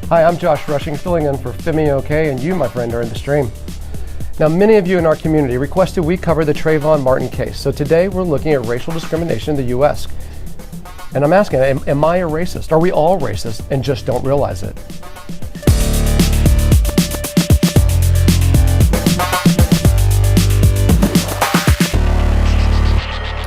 Hi, I'm Josh Rushing, filling in for Femi OK, and you, my friend, are in the stream. Now, many of you in our community requested we cover the Trayvon Martin case, so today we're looking at racial discrimination in the U.S. And I'm asking, am I a racist? Are we all racist and just don't realize it?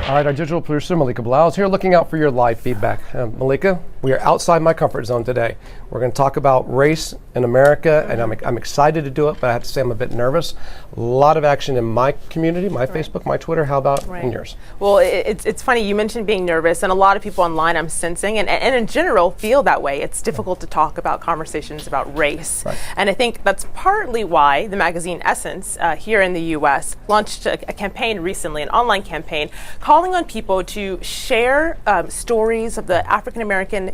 All right, our digital producer, Malika Blau, is here looking out for your live feedback. Malika, we are outside my comfort zone today. We're going to talk about race in America, and I'm excited to do it, but I have to say I'm a bit nervous. A lot of action in my community, my Facebook, my Twitter. How about in yours? Well, it's funny, you mentioned being nervous, and a lot of people online I'm sensing, and in general, feel that way. It's difficult to talk about conversations about race. Right. And I think that's partly why the magazine Essence here in the U.S. launched a campaign recently, an online campaign, calling on people to share stories of the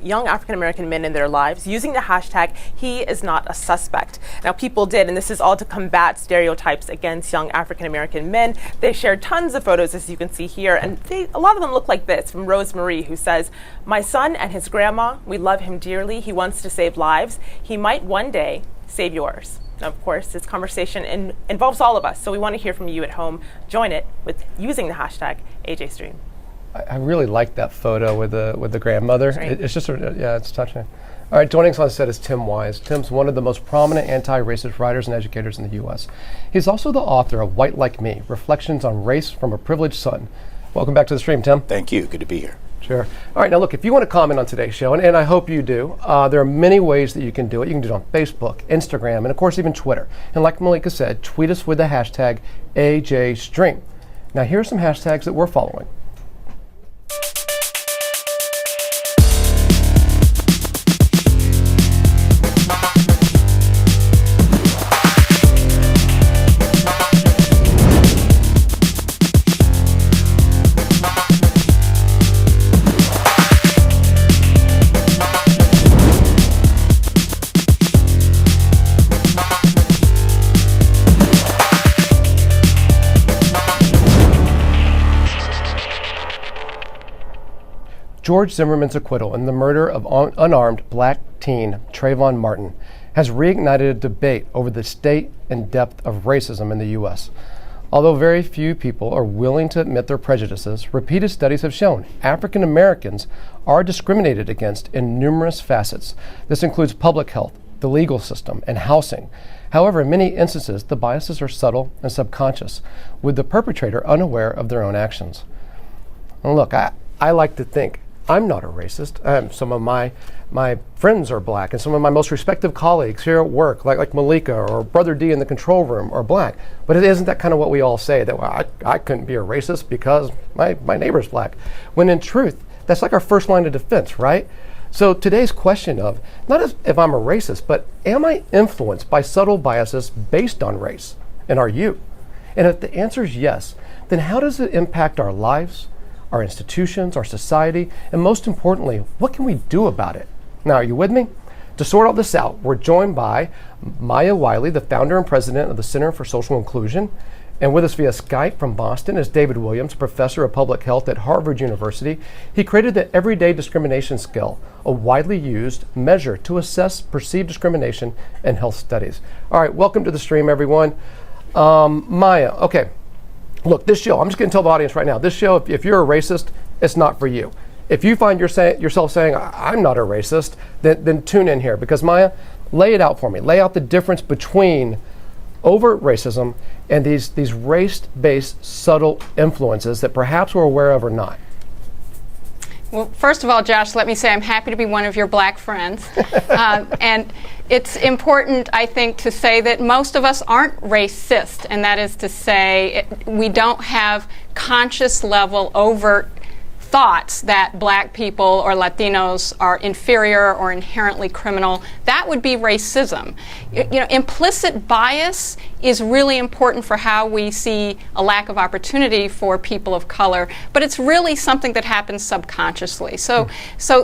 young African-American men in their lives using the hashtag #HeIsNotASuspect. Now, people did, and this is all to combat stereotypes against young African-American men. They shared tons of photos, as you can see here, and a lot of them look like this, from Rose Marie, who says, "My son and his grandma, we love him dearly. He wants to save lives. He might one day save yours." Now, of course, this conversation involves all of us, so we want to hear from you at home. Join it with using the hashtag AJStream. I really like that photo with the grandmother. Right. It's just it's touching. All right, joining us on set is Tim Wise. Tim's one of the most prominent anti-racist writers and educators in the U.S. He's also the author of White Like Me, Reflections on Race from a Privileged Son. Welcome back to the stream, Tim. Thank you. Good to be here. Sure. All right, now look, if you want to comment on today's show, and I hope you do, there are many ways that you can do it. You can do it on Facebook, Instagram, and of course even Twitter. And like Malika said, tweet us with the hashtag AJStream. Now here are some hashtags that we're following. George Zimmerman's acquittal in the murder of unarmed black teen Trayvon Martin has reignited a debate over the state and depth of racism in the U.S. Although very few people are willing to admit their prejudices, repeated studies have shown African Americans are discriminated against in numerous facets. This includes public health, the legal system, and housing. However, in many instances, the biases are subtle and subconscious, with the perpetrator unaware of their own actions. And look, I like to think I'm not a racist. Some of my friends are black, and some of my most respected colleagues here at work, like Malika or Brother D in the control room, are black. But it isn't that kind of what we all say, that I couldn't be a racist because my neighbor's black. When in truth, that's like our first line of defense, right? So today's question of, not if I'm a racist, but am I influenced by subtle biases based on race? And are you? And if the answer is yes, then how does it impact our lives, our institutions, our society, and most importantly, what can we do about it? Now, are you with me? To sort all this out, we're joined by Maya Wiley, the founder and president of the Center for Social Inclusion. And with us via Skype from Boston is David Williams, professor of public health at Harvard University. He created the Everyday Discrimination Scale, a widely used measure to assess perceived discrimination in health studies. All right, welcome to the stream, everyone. Maya, okay. Look, this show, I'm just going to tell the audience right now, this show, if you're a racist, it's not for you. If you find yourself saying, I'm not a racist, then tune in here. Because Maya, lay it out for me. Lay out the difference between overt racism and these race-based subtle influences that perhaps we're aware of or not. Well, first of all, Josh, let me say I'm happy to be one of your black friends. And it's important, I think, to say that most of us aren't racist, and that is to say we don't have conscious level overt thoughts that black people or Latinos are inferior or inherently criminal. That would be racism. You know, implicit bias is really important for how we see a lack of opportunity for people of color, but it's really something that happens subconsciously. So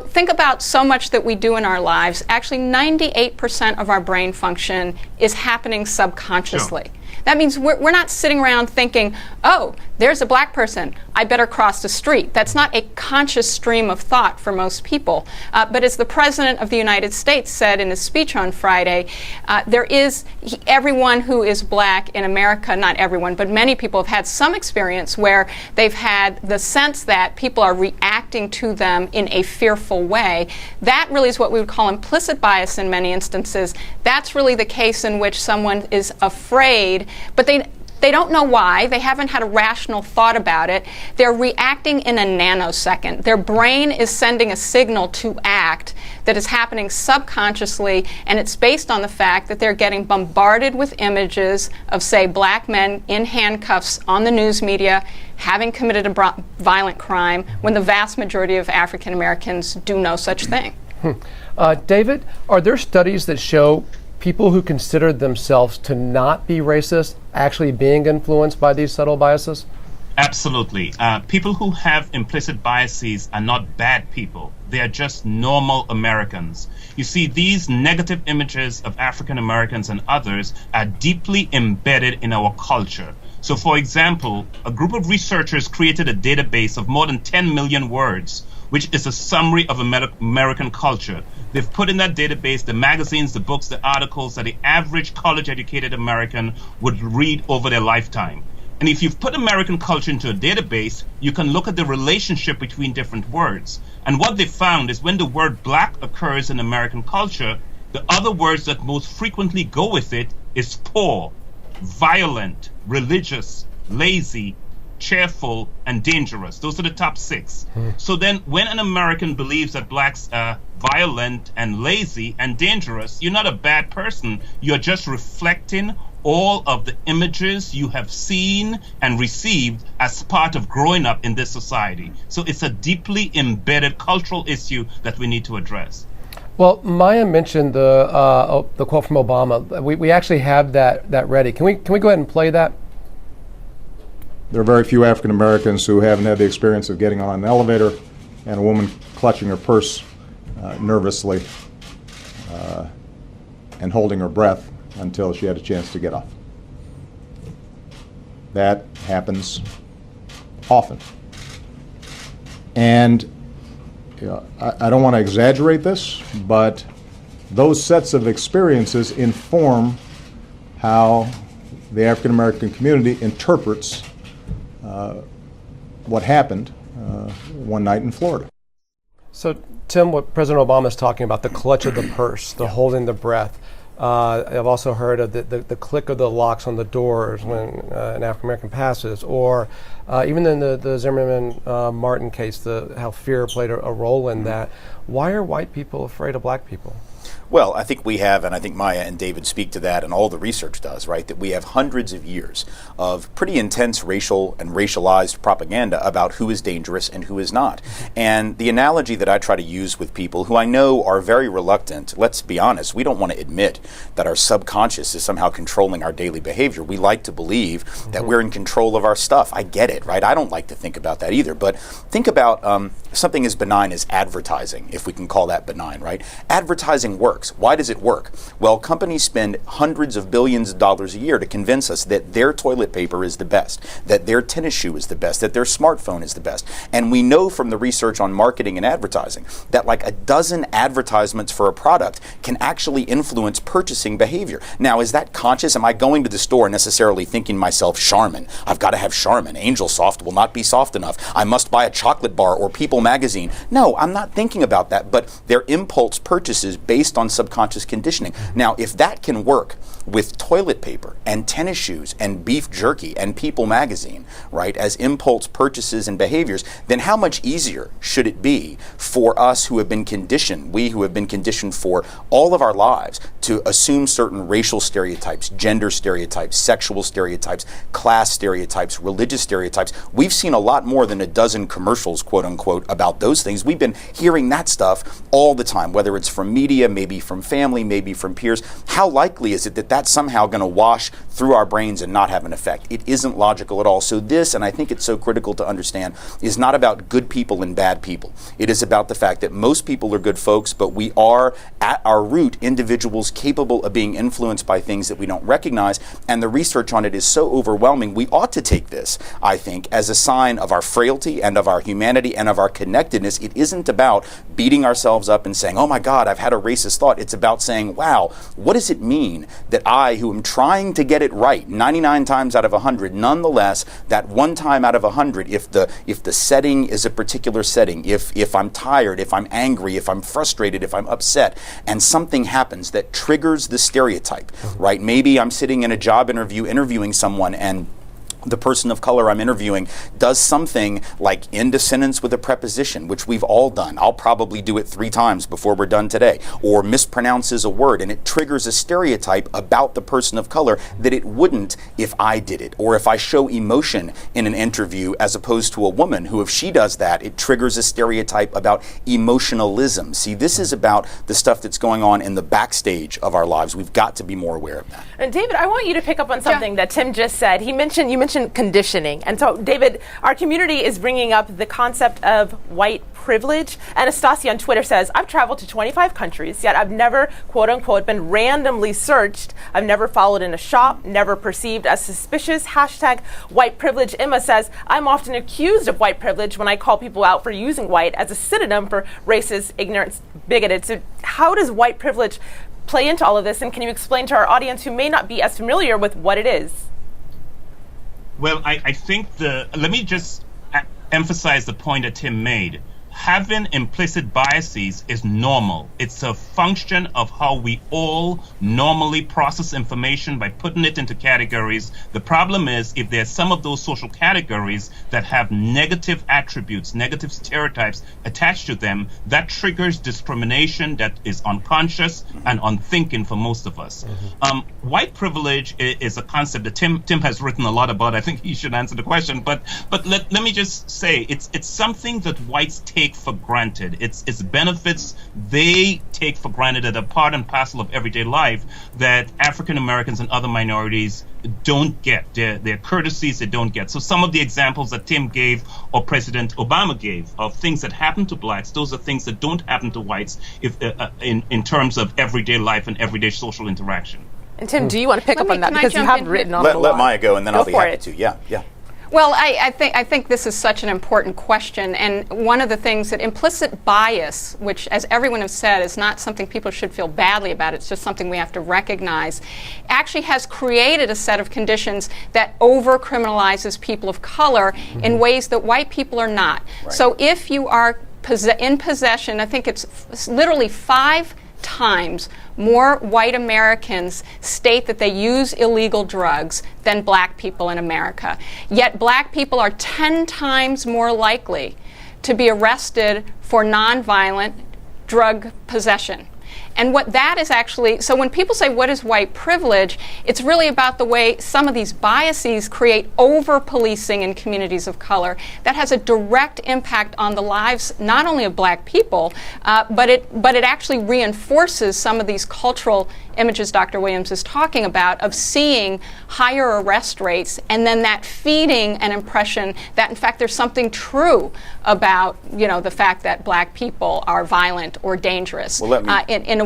think about so much that we do in our lives. Actually, 98% of our brain function is happening subconsciously. That means we're not sitting around thinking, oh, there's a black person, I better cross the street. That's not a conscious stream of thought for most people. But as the President of the United States said in his speech on Friday, everyone who is black in America, not everyone, but many people have had some experience where they've had the sense that people are reacting to them in a fearful way. That really is what we would call implicit bias in many instances. That's really the case in which someone is afraid, but they don't know why. They haven't had a rational thought about it. They're reacting in a nanosecond. Their brain is sending a signal to act that is happening subconsciously, and it's based on the fact that they're getting bombarded with images of, say, black men in handcuffs on the news media having committed a violent crime when the vast majority of African Americans do no such thing. David, are there studies that show people who consider themselves to not be racist actually being influenced by these subtle biases? Absolutely. People who have implicit biases are not bad people. They are just normal Americans. You see, these negative images of African Americans and others are deeply embedded in our culture. So, for example, a group of researchers created a database of more than 10 million words, which is a summary of American culture. They've put in that database the magazines, the books, the articles that the average college-educated American would read over their lifetime. And if you've put American culture into a database, you can look at the relationship between different words. And what they found is when the word black occurs in American culture, the other words that most frequently go with it is poor, violent, religious, lazy, cheerful, and dangerous. Those are the top 6. So then when an American believes that blacks are violent and lazy and dangerous, you're not a bad person. You're just reflecting all of the images you have seen and received as part of growing up in this society. So it's a deeply embedded cultural issue that we need to address. Well, Maya mentioned the quote from Obama. We actually have that ready. Can we go ahead and play that? There are very few African Americans who haven't had the experience of getting on an elevator and a woman clutching her purse nervously and holding her breath until she had a chance to get off. That happens often. And I don't want to exaggerate this, but those sets of experiences inform how the African American community interprets what happened one night in Florida. So, Tim, what President Obama is talking about, the clutch of the purse, the holding the breath. I've also heard of the click of the locks on the doors when an African American passes, or even in the Zimmerman Martin case, how fear played a role in that. Why are white people afraid of black people? Well, I think we have, and I think Maya and David speak to that, and all the research does, right, that we have hundreds of years of pretty intense racial and racialized propaganda about who is dangerous and who is not. And the analogy that I try to use with people who I know are very reluctant, let's be honest, we don't want to admit that our subconscious is somehow controlling our daily behavior. We like to believe that we're in control of our stuff. I get it, right? I don't like to think about that either. But think about something as benign as advertising, if we can call that benign, right? Advertising works. Why does it work? Well, companies spend hundreds of billions of dollars a year to convince us that their toilet paper is the best, that their tennis shoe is the best, that their smartphone is the best. And we know from the research on marketing and advertising that like a dozen advertisements for a product can actually influence purchasing behavior. Now, is that conscious? Am I going to the store necessarily thinking to myself, Charmin, I've got to have Charmin. Angel Soft will not be soft enough. I must buy a chocolate bar or People magazine. No, I'm not thinking about that, but they're impulse purchases based on subconscious conditioning. Now, if that can work with toilet paper and tennis shoes and beef jerky and People magazine, right, as impulse purchases and behaviors, then how much easier should it be for us who have been conditioned, we who have been conditioned for all of our lives to assume certain racial stereotypes, gender stereotypes, sexual stereotypes, class stereotypes, religious stereotypes. We've seen a lot more than a dozen commercials, quote unquote, about those things. We've been hearing that stuff all the time, whether it's from media, maybe from family, maybe from peers. How likely is it that that's somehow going to wash through our brains and not have an effect? It isn't logical at all. So this, and I think it's so critical to understand, is not about good people and bad people. It is about the fact that most people are good folks, but we are, at our root, individuals capable of being influenced by things that we don't recognize, and the research on it is so overwhelming. We ought to take this, I think, as a sign of our frailty and of our humanity and of our connectedness. It isn't about beating ourselves up and saying, oh my God, I've had a racist thought. It's about saying, wow, what does it mean that I, who am trying to get it right 99 times out of 100, nonetheless, that one time out of 100, if the setting is a particular setting, if I'm tired, if I'm angry, if I'm frustrated, if I'm upset, and something happens that triggers the stereotype, right? Maybe I'm sitting in a job interview interviewing someone, and the person of color I'm interviewing does something like end a sentence with a preposition, which we've all done. I'll probably do it 3 times before we're done today, or mispronounces a word, and it triggers a stereotype about the person of color that it wouldn't if I did it, or if I show emotion in an interview as opposed to a woman who, if she does that, it triggers a stereotype about emotionalism. See, this is about the stuff that's going on in the backstage of our lives. We've got to be more aware of that. And David, I want you to pick up on something that Tim just said. You mentioned conditioning. And so, David, our community is bringing up the concept of white privilege. Anastasia on Twitter says, I've traveled to 25 countries, yet I've never, quote unquote, been randomly searched. I've never followed in a shop, never perceived as suspicious. Hashtag white privilege. Emma says, I'm often accused of white privilege when I call people out for using white as a synonym for racist, ignorant, bigoted. So how does white privilege play into all of this? And can you explain to our audience who may not be as familiar with what it is? Well, I think let me just emphasize the point that Tim made. Having implicit biases is normal. It's a function of how we all normally process information by putting it into categories. The problem is if there's some of those social categories that have negative attributes, negative stereotypes attached to them, that triggers discrimination that is unconscious and unthinking for most of us. White privilege is a concept that Tim has written a lot about. I think he should answer the question, but let me just say it's something that whites take for granted. It's benefits they take for granted that are part and parcel of everyday life that African Americans and other minorities don't get. They're courtesies they don't get. So some of the examples that Tim gave or President Obama gave of things that happen to blacks, those are things that don't happen to whites in terms of everyday life and everyday social interaction. And Tim, do you want to pick up on that? Because you have written on Let Maya go, and then I'll be happy to. Yeah. Well, I think this is such an important question, and one of the things that implicit bias, which, as everyone has said, is not something people should feel badly about, it's just something we have to recognize, actually has created a set of conditions that over-criminalizes people of color in ways that white people are not. Right. So if you are in possession, I think it's literally 5 times more white Americans state that they use illegal drugs than black people in America. Yet black people are 10 times more likely to be arrested for nonviolent drug possession. And what that is actually, so when people say, what is white privilege, it's really about the way some of these biases create over-policing in communities of color that has a direct impact on the lives not only of black people, but it actually reinforces some of these cultural images Dr. Williams is talking about of seeing higher arrest rates, and then that feeding an impression that in fact there's something true about the fact that black people are violent or dangerous. Well,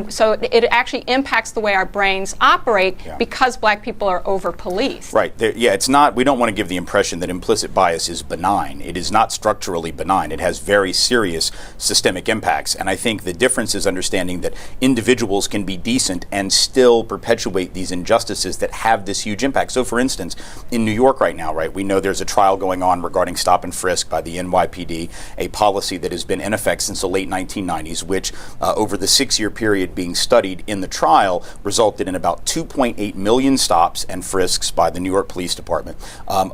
so it actually impacts the way our brains operate because black people are over-policed. Right. It's not, we don't want to give the impression that implicit bias is benign. It is not structurally benign. It has very serious systemic impacts. And I think the difference is understanding that individuals can be decent and still perpetuate these injustices that have this huge impact. So for instance, in New York right now, right, we know there's a trial going on regarding stop and frisk by the NYPD, a policy that has been in effect since the late 1990s, which over the 6-year period period being studied in the trial resulted in about 2.8 million stops and frisks by the New York Police Department,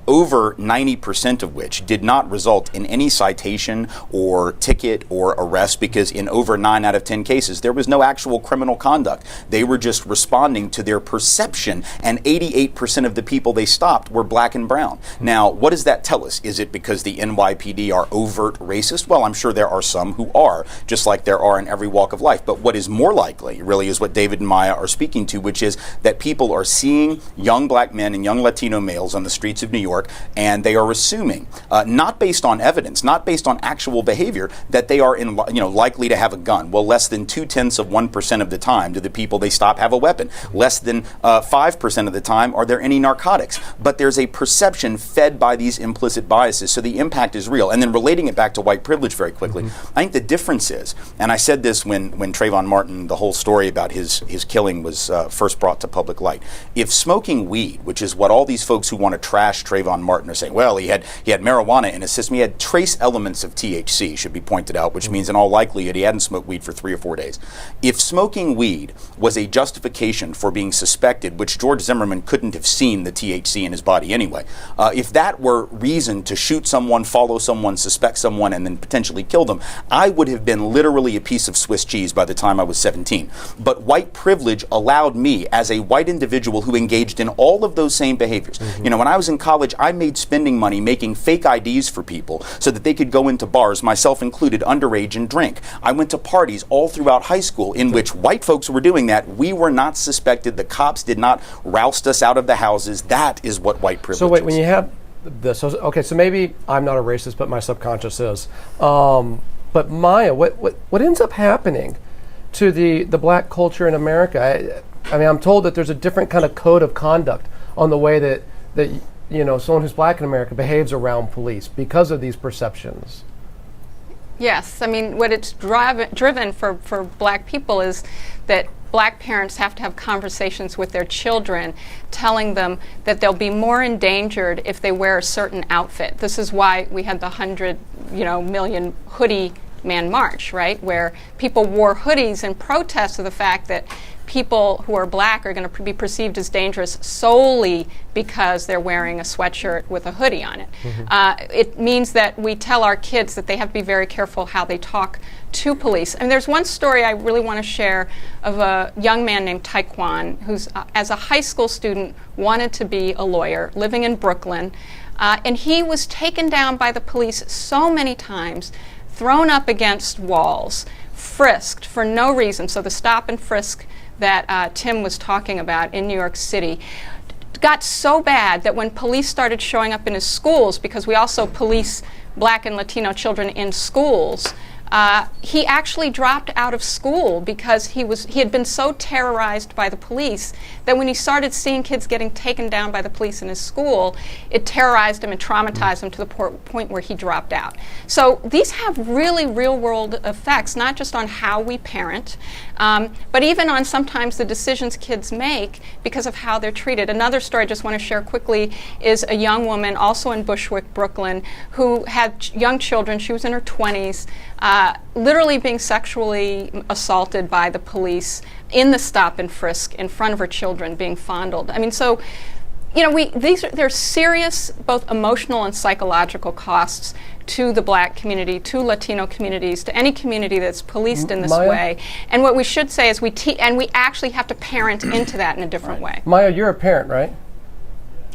over 90% of which did not result in any citation or ticket or arrest, because in over 9 out of 10 cases there was no actual criminal conduct. They were just responding to their perception, and 88% of the people they stopped were black and brown. Now, what does that tell us? Is it because the NYPD are overt racist? Well, I'm sure there are some who are, just like there are in every walk of life. But what is more likely, really, is what David and Maya are speaking to, which is that people are seeing young black men and young Latino males on the streets of New York, and they are assuming, not based on evidence, not based on actual behavior, that they are likely to have a gun. Well, less than 0.2% of the time do the people they stop have a weapon. Less than 5% of the time are there any narcotics. But there's a perception fed by these implicit biases, so the impact is real. And then relating it back to white privilege very quickly, I think the difference is, and I said this when Trayvon Martin, the whole story about his killing was first brought to public light. If smoking weed, which is what all these folks who want to trash Trayvon Martin are saying, well, he had marijuana in his system, he had trace elements of THC, should be pointed out, which means in all likelihood he hadn't smoked weed for 3 or 4 days. If smoking weed was a justification for being suspected, which George Zimmerman couldn't have seen the THC in his body anyway, if that were reason to shoot someone, follow someone, suspect someone, and then potentially kill them, I would have been literally a piece of Swiss cheese by the time I was 17. But white privilege allowed me, as a white individual who engaged in all of those same behaviors. When I was in college, I made spending money making fake IDs for people so that they could go into bars, myself included, underage, and drink. I went to parties all throughout high school in which white folks were doing that. We were not suspected. The cops did not roust us out of the houses. That is what white privilege is. So wait, when you have this, okay, so maybe I'm not a racist, but my subconscious is. But Maya, what ends up happening to the black culture in America? I mean, I'm told that there's a different kind of code of conduct on the way that someone who's black in America behaves around police because of these perceptions. Yes, I mean, what it's driven for black people is that black parents have to have conversations with their children telling them that they'll be more endangered if they wear a certain outfit. This is why we had the 100 million hoodie man march, right, where people wore hoodies in protest of the fact that people who are black are going to be perceived as dangerous solely because they're wearing a sweatshirt with a hoodie on it. It means that we tell our kids that they have to be very careful how they talk to police. And there's one story I really want to share of a young man named Taekwon who's, as a high school student, wanted to be a lawyer, living in Brooklyn. And he was taken down by the police so many times, thrown up against walls, frisked for no reason. So the stop and frisk that Tim was talking about in New York City got so bad that when police started showing up in his schools, because we also police black and Latino children in schools, he actually dropped out of school because he had been so terrorized by the police that when he started seeing kids getting taken down by the police in his school, it terrorized him and traumatized him to the point where he dropped out. So these have really real-world effects, not just on how we parent, but even on sometimes the decisions kids make because of how they're treated. Another story I just want to share quickly is a young woman, also in Bushwick, Brooklyn, who had young children. She was in her 20s. Literally being sexually assaulted by the police in the stop and frisk in front of her children, being fondled. I mean, so, there's serious both emotional and psychological costs to the black community, to Latino communities, to any community that's policed in this Maya? way. And what we should say is we actually have to parent into that in a different way. Maya, you're a parent, right?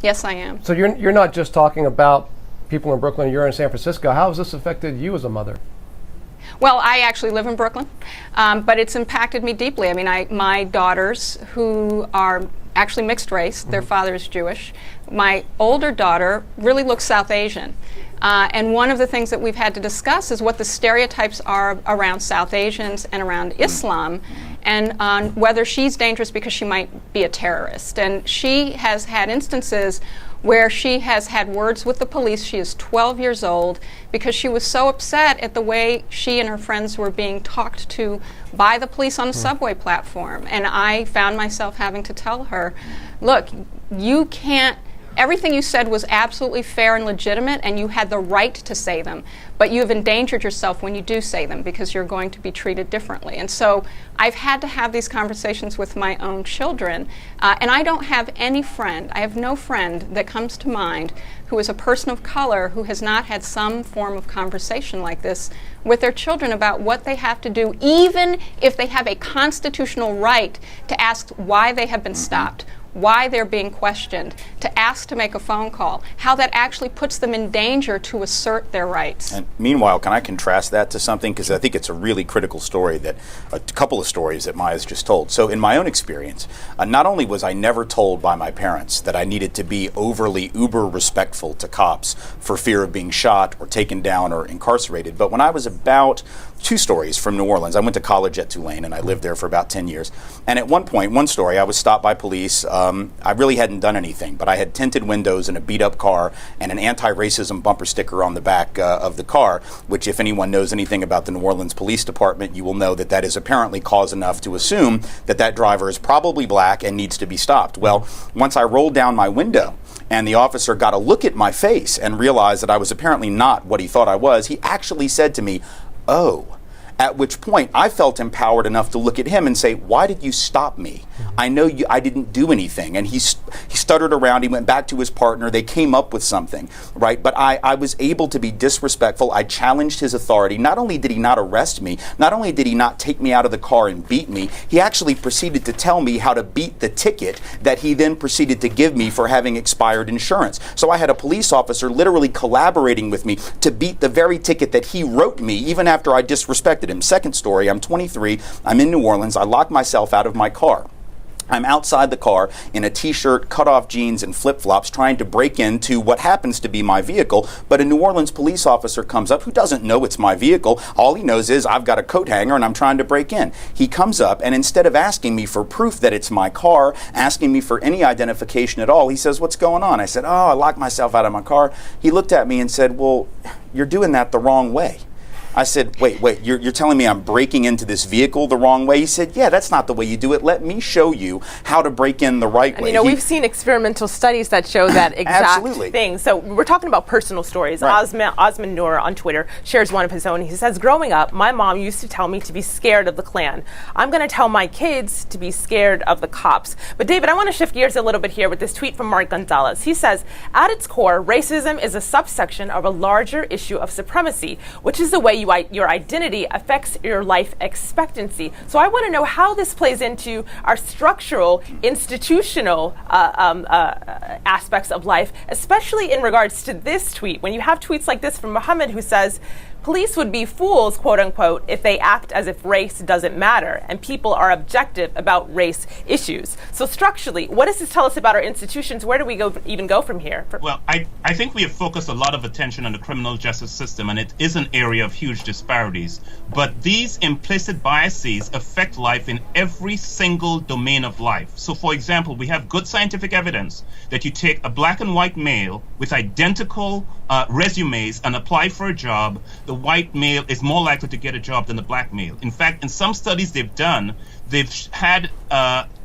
Yes, I am. So you're not just talking about people in Brooklyn, you're in San Francisco. How has this affected you as a mother? Well, I actually live in Brooklyn, but it's impacted me deeply. I mean, my daughters, who are actually mixed race, their father is Jewish. My older daughter really looks South Asian. And one of the things that we've had to discuss is what the stereotypes are around South Asians and around Islam, and on whether she's dangerous because she might be a terrorist. And she has had instances where she has had words with the police. She is 12 years old because she was so upset at the way she and her friends were being talked to by the police on the subway platform. And I found myself having to tell her, look, you can't everything you said was absolutely fair and legitimate, and you had the right to say them. But you've endangered yourself when you do say them because you're going to be treated differently. And so I've had to have these conversations with my own children. And I don't have any friend, I have no friend that comes to mind who is a person of color who has not had some form of conversation like this with their children about what they have to do, even if they have a constitutional right to ask why they have been stopped, why they're being questioned, to ask to make a phone call, how that actually puts them in danger to assert their rights. And meanwhile, can I contrast that to something? Because I think it's a really critical story, that a couple of stories that Maya's just told. So in my own experience, not only was I never told by my parents that I needed to be overly uber respectful to cops for fear of being shot or taken down or incarcerated, but when I was about 2 stories from New Orleans, I went to college at Tulane and I lived there for about 10 years. And at one point, one story, I was stopped by police. I really hadn't done anything, but I had tinted windows and a beat up car and an anti-racism bumper sticker on the back of the car, which if anyone knows anything about the New Orleans Police Department, you will know that that is apparently cause enough to assume that that driver is probably black and needs to be stopped. Well, once I rolled down my window and the officer got a look at my face and realized that I was apparently not what he thought I was, he actually said to me, "Oh." At which point I felt empowered enough to look at him and say, "Why did you stop me? I know I didn't do anything." And he stuttered around. He went back to his partner. They came up with something, right? But I was able to be disrespectful. I challenged his authority. Not only did he not arrest me, not only did he not take me out of the car and beat me, he actually proceeded to tell me how to beat the ticket that he then proceeded to give me for having expired insurance. So I had a police officer literally collaborating with me to beat the very ticket that he wrote me, even after I disrespected him. Second story, I'm 23, I'm in New Orleans, I locked myself out of my car. I'm outside the car in a t-shirt, cut-off jeans, and flip-flops trying to break into what happens to be my vehicle, but a New Orleans police officer comes up who doesn't know it's my vehicle. All he knows is I've got a coat hanger and I'm trying to break in. He comes up and instead of asking me for proof that it's my car, asking me for any identification at all, he says, "What's going on?" I said, "Oh, I locked myself out of my car." He looked at me and said, "Well, you're doing that the wrong way." I said, wait, you're telling me I'm breaking into this vehicle the wrong way? He said, "Yeah, that's not the way you do it. Let me show you how to break in the right way." You know, we've seen experimental studies that show that exact thing. So we're talking about personal stories. Right. Osman Noor on Twitter shares one of his own. He says, "Growing up, my mom used to tell me to be scared of the Klan. I'm going to tell my kids to be scared of the cops." But David, I want to shift gears a little bit here with this tweet from Mark Gonzalez. He says, "At its core, racism is a subsection of a larger issue of supremacy, which is the way your identity affects your life expectancy." So I want to know how this plays into our structural, institutional aspects of life, especially in regards to this tweet. When you have tweets like this from Muhammad, who says, "Police would be fools, quote unquote, if they act as if race doesn't matter and people are objective about race issues." So structurally, what does this tell us about our institutions? Where do we even go from here? Well, I think we have focused a lot of attention on the criminal justice system, and it is an area of huge disparities. But these implicit biases affect life in every single domain of life. So, for example, we have good scientific evidence that you take a black and white male with identical resumes and apply for a job, the white male is more likely to get a job than the black male. In fact, in some studies they've done, they've had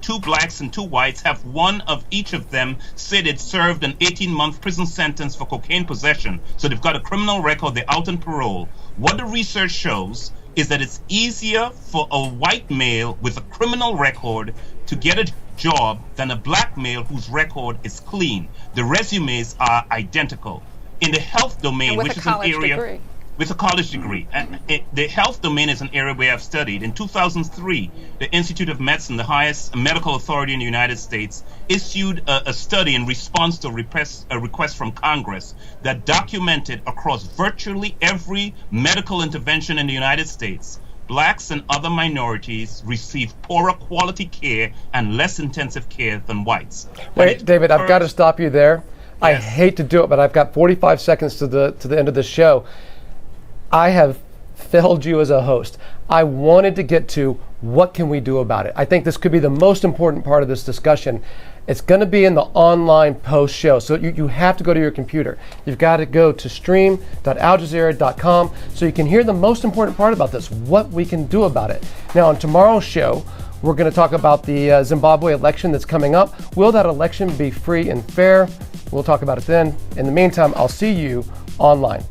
2 blacks and 2 whites have one of each of them say they'd served an 18-month prison sentence for cocaine possession. So they've got a criminal record, they're out on parole. What the research shows is that it's easier for a white male with a criminal record to get a job than a black male whose record is clean. The resumes are identical. In the health domain, which is an area with a college degree, and the health domain is an area where I've studied. In 2003, the Institute of Medicine, the highest medical authority in the United States, issued a study in response to a request from Congress that documented across virtually every medical intervention in the United States, blacks and other minorities receive poorer quality care and less intensive care than whites. Wait, David, I've got to stop you there. Yes. I hate to do it, but I've got 45 seconds to the end of the show. I have failed you as a host. I wanted to get to what can we do about it. I think this could be the most important part of this discussion. It's going to be in the online post show. So you have to go to your computer. You've got to go to stream.aljazeera.com so you can hear the most important part about this, what we can do about it. Now on tomorrow's show, we're going to talk about the Zimbabwe election that's coming up. Will that election be free and fair? We'll talk about it then. In the meantime, I'll see you online.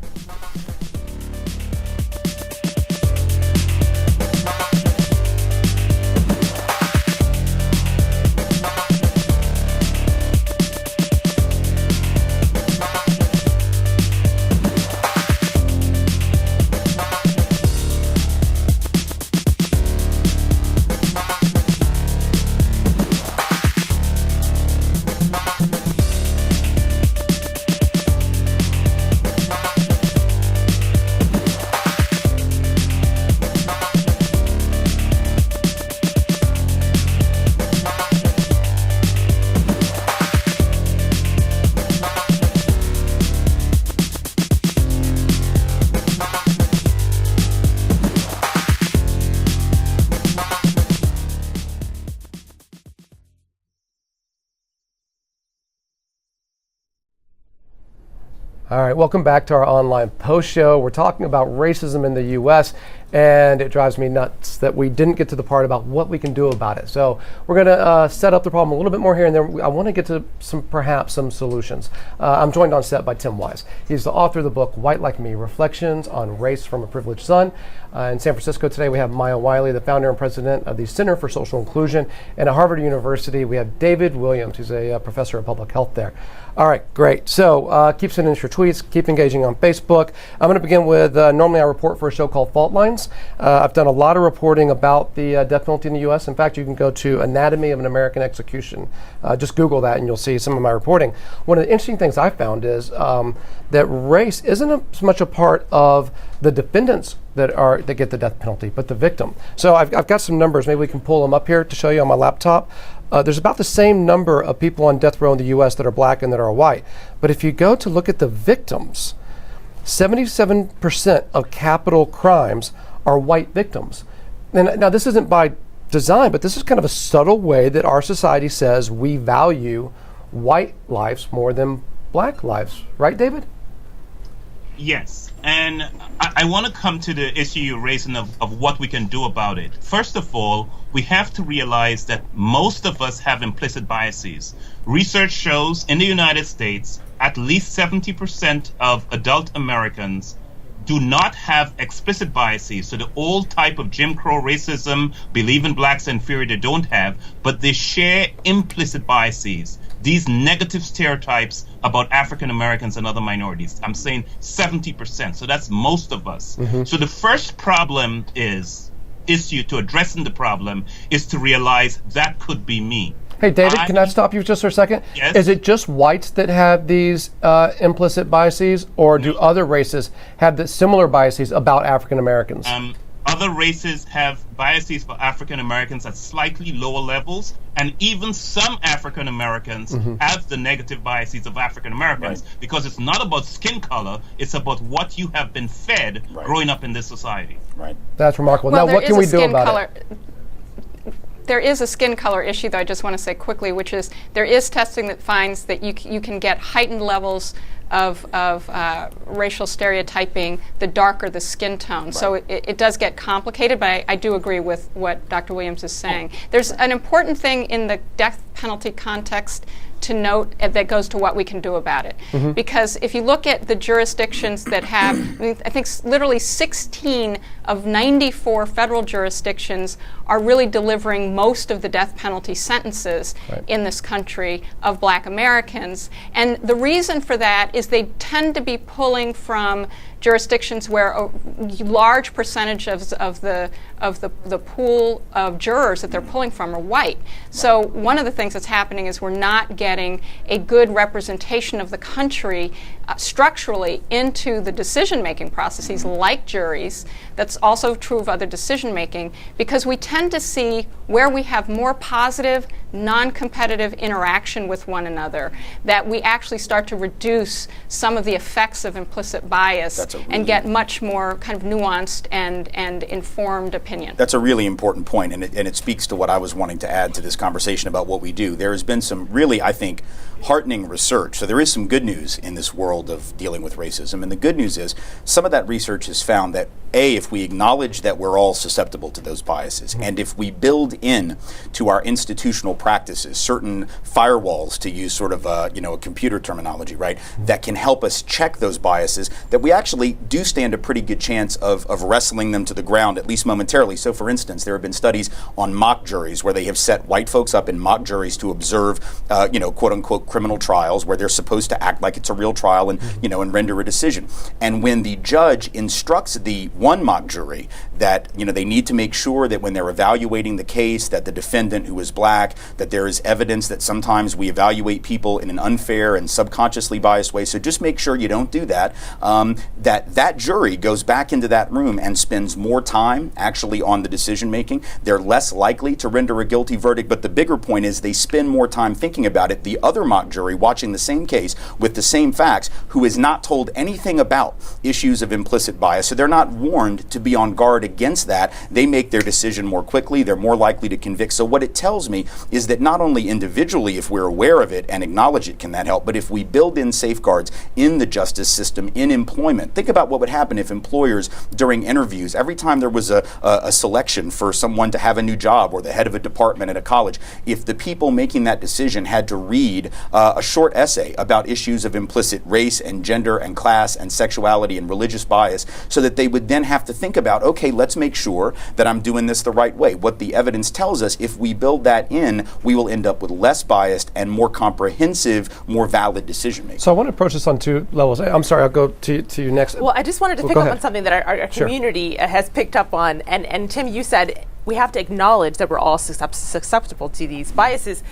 All right, welcome back to our online post show. We're talking about racism in the U.S., and it drives me nuts that we didn't get to the part about what we can do about it. So we're going to set up the problem a little bit more here, and then I want to get to perhaps some solutions. I'm joined on set by Tim Wise. He's the author of the book White Like Me, Reflections on Race from a Privileged Son. In San Francisco today, we have Maya Wiley, the founder and president of the Center for Social Inclusion. And at Harvard University, we have David Williams, who's a professor of public health there. All right, great. So keep sending us your tweets, keep engaging on Facebook. I'm going to begin with, normally I report for a show called Fault Lines. I've done a lot of reporting about the death penalty in the U.S. In fact, you can go to Anatomy of an American Execution. Just Google that and you'll see some of my reporting. One of the interesting things I found is that race isn't as much a part of the defendants that get the death penalty, but the victim. So I've got some numbers. Maybe we can pull them up here to show you on my laptop. There's about the same number of people on death row in the U.S. that are black and that are white. But if you go to look at the victims, 77% of capital crimes are white victims. And now this isn't by design, but this is kind of a subtle way that our society says we value white lives more than black lives. Right, David? Yes. And I want to come to the issue you're raising of what we can do about it. First of all, we have to realize that most of us have implicit biases. Research shows in the United States, at least 70% of adult Americans do not have explicit biases. So the old type of Jim Crow racism, believe in blacks inferior, they don't have, but they share implicit biases. These negative stereotypes about African Americans and other minorities. I'm saying 70%. So that's most of us. Mm-hmm. So the first problem issue to addressing the problem is to realize that could be me. Hey, David, can I stop you just for a second? Yes. Is it just whites that have these implicit biases, or do other races have the similar biases about African Americans? Other races have biases for African Americans at slightly lower levels, and even some African Americans have the negative biases of African Americans, because it's not about skin color, it's about what you have been fed growing up in this society. Right. That's remarkable. Now, what can we do about it? There is a skin color issue that I just want to say quickly, which is there is testing that finds that you can get heightened levels of racial stereotyping the darker the skin tone. Right. So it does get complicated, but I do agree with what Dr. Williams is saying. There's an important thing in the death penalty context to note that goes to what we can do about it. Mm-hmm. Because if you look at the jurisdictions that have, I think literally 16 of 94 federal jurisdictions are really delivering most of the death penalty sentences in this country of black Americans. And the reason for that is they tend to be pulling from jurisdictions where a large percentage of the pool of jurors that they're pulling from are white. So one of the things that's happening is we're not getting a good representation of the country structurally into the decision-making processes like juries. That's also true of other decision-making, because we tend to see where we have more positive, non-competitive interaction with one another, that we actually start to reduce some of the effects of implicit bias and get much more kind of nuanced and informed opinion. That's a really important point, and it speaks to what I was wanting to add to this conversation about what we do. There has been some really, I think, heartening research. So there is some good news in this world of dealing with racism, and the good news is some of that research has found that, A, if we acknowledge that we're all susceptible to those biases, and if we build in to our institutional practices, certain firewalls, to use sort of a computer terminology, right, that can help us check those biases, that we actually do stand a pretty good chance of wrestling them to the ground, at least momentarily. So, for instance, there have been studies on mock juries where they have set white folks up in mock juries to observe, quote unquote, criminal trials where they're supposed to act like it's a real trial and, and render a decision. And when the judge instructs the one mock jury that, they need to make sure that when they're evaluating the case, that the defendant who is black, that there is evidence that sometimes we evaluate people in an unfair and subconsciously biased way, so just make sure you don't do that, that jury goes back into that room and spends more time actually on the decision making. They're less likely to render a guilty verdict, but the bigger point is they spend more time thinking about it. The other mock jury watching the same case with the same facts, who is not told anything about issues of implicit bias, so they're not warned to be on guard against that. They make their decision more quickly. They're more likely to convict. So what it tells me is that not only individually, if we're aware of it and acknowledge it, can that help, but if we build in safeguards in the justice system, in employment. Think about what would happen if employers, during interviews, every time there was a selection for someone to have a new job or the head of a department at a college, if the people making that decision had to read a short essay about issues of implicit race and gender and class and sexuality and religious bias, so that they would then have to think about, okay, let's make sure that I'm doing this the right way. What the evidence tells us, if we build that in, we will end up with less biased and more comprehensive, more valid decision making. So I want to approach this on two levels. I'm sorry, I'll go to you next. Well, I just wanted to pick up on something that our community has picked up on. And Tim, you said we have to acknowledge that we're all susceptible to these biases.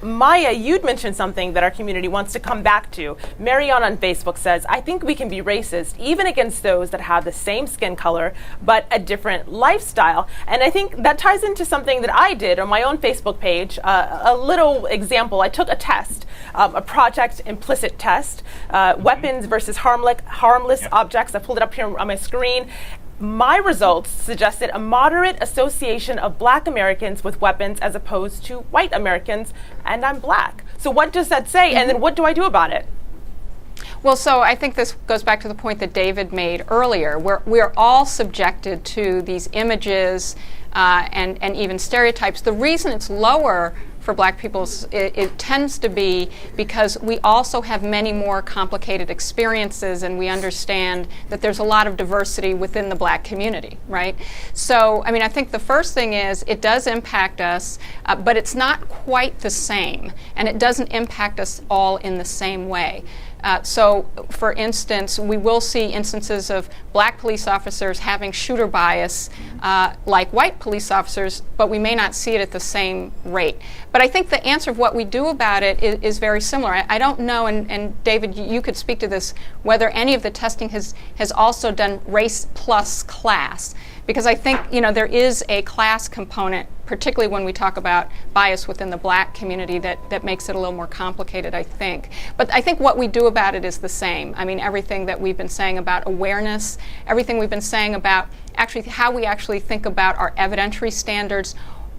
Maya, you'd mentioned something that our community wants to come back to. Marianne on Facebook says, I think we can be racist even against those that have the same skin color but a different lifestyle. And I think that ties into something that I did on my own Facebook page. A little example, I took a test, a project implicit test, weapons versus harmless objects. I pulled it up here on my screen. My results suggested a moderate association of black Americans with weapons as opposed to white Americans, and I'm black. So what does that say? And then what do I do about it? Well, so I think this goes back to the point that David made earlier. We're all subjected to these images and even stereotypes. The reason it's lower for black people, it tends to be because we also have many more complicated experiences, and we understand that there's a lot of diversity within the black community, right? So, I mean, I think the first thing is it does impact us, but it's not quite the same, and it doesn't impact us all in the same way. So, for instance, we will see instances of black police officers having shooter bias like white police officers, but we may not see it at the same rate. But I think the answer of what we do about it is very similar. I don't know, and David, you could speak to this, whether any of the testing has also done race plus class. Because I think, there is a class component, particularly when we talk about bias within the black community, that makes it a little more complicated, I think. But I think what we do about it is the same. I mean, everything that we've been saying about awareness, everything we've been saying about actually how we actually think about our evidentiary standards,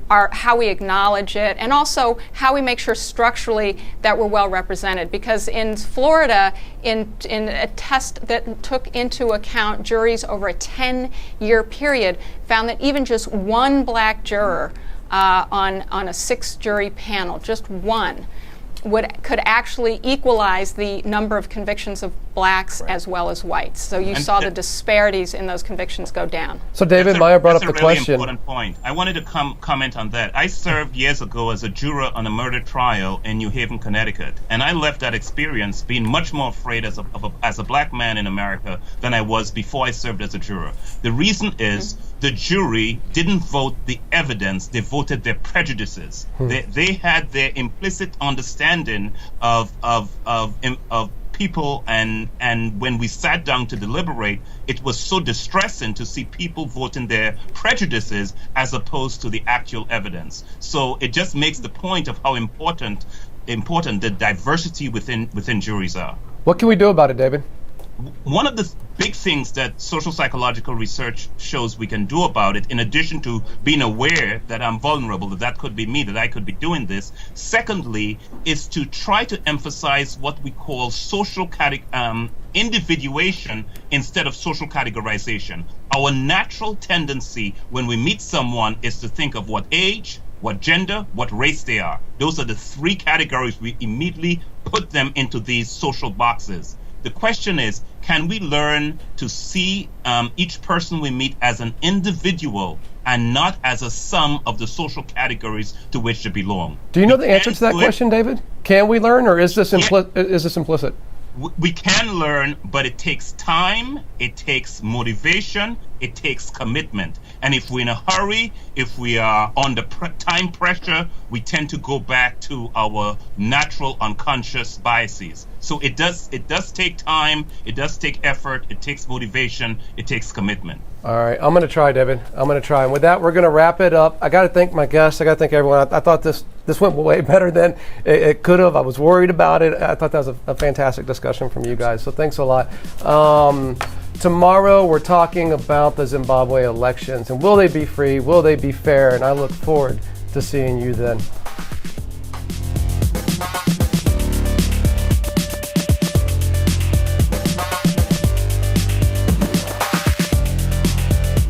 how we acknowledge it, and also how we make sure structurally that we're well represented. Because in Florida, in a test that took into account juries over a 10-year period, found that even just one black juror on a 6-jury panel, just one, could actually equalize the number of convictions of blacks as well as whites. So you saw the disparities in those convictions go down. So David, Maya brought up the question. That's a really important point. I wanted to comment on that. I served years ago as a juror on a murder trial in New Haven, Connecticut, and I left that experience being much more afraid as a black man in America than I was before I served as a juror. The reason is the jury didn't vote the evidence; they voted their prejudices. They had their implicit understanding of people, and when we sat down to deliberate, it was so distressing to see people voting their prejudices as opposed to the actual evidence. So it just makes the point of how important the diversity within juries are. What can we do about it, David? One of the big things that social psychological research shows we can do about it, in addition to being aware that I'm vulnerable, that could be me, that I could be doing this, secondly, is to try to emphasize what we call social individuation instead of social categorization. Our natural tendency when we meet someone is to think of what age, what gender, what race they are. Those are the three categories. We immediately put them into these social boxes. The question is, can we learn to see each person we meet as an individual and not as a sum of the social categories to which they belong? Do you know the answer to that question, David? Can we learn, or is this implicit? We can learn, but it takes time, it takes motivation, it takes commitment. And if we're in a hurry, if we are under time pressure, we tend to go back to our natural unconscious biases. So it does take time, it does take effort, it takes motivation, it takes commitment. All right, I'm going to try, David. I'm going to try. And with that, we're going to wrap it up. I got to thank my guests. I got to thank everyone. I thought this went way better than it could have. I was worried about it. I thought that was a fantastic discussion from you guys. So thanks a lot. Tomorrow, we're talking about the Zimbabwe elections. And will they be free? Will they be fair? And I look forward to seeing you then.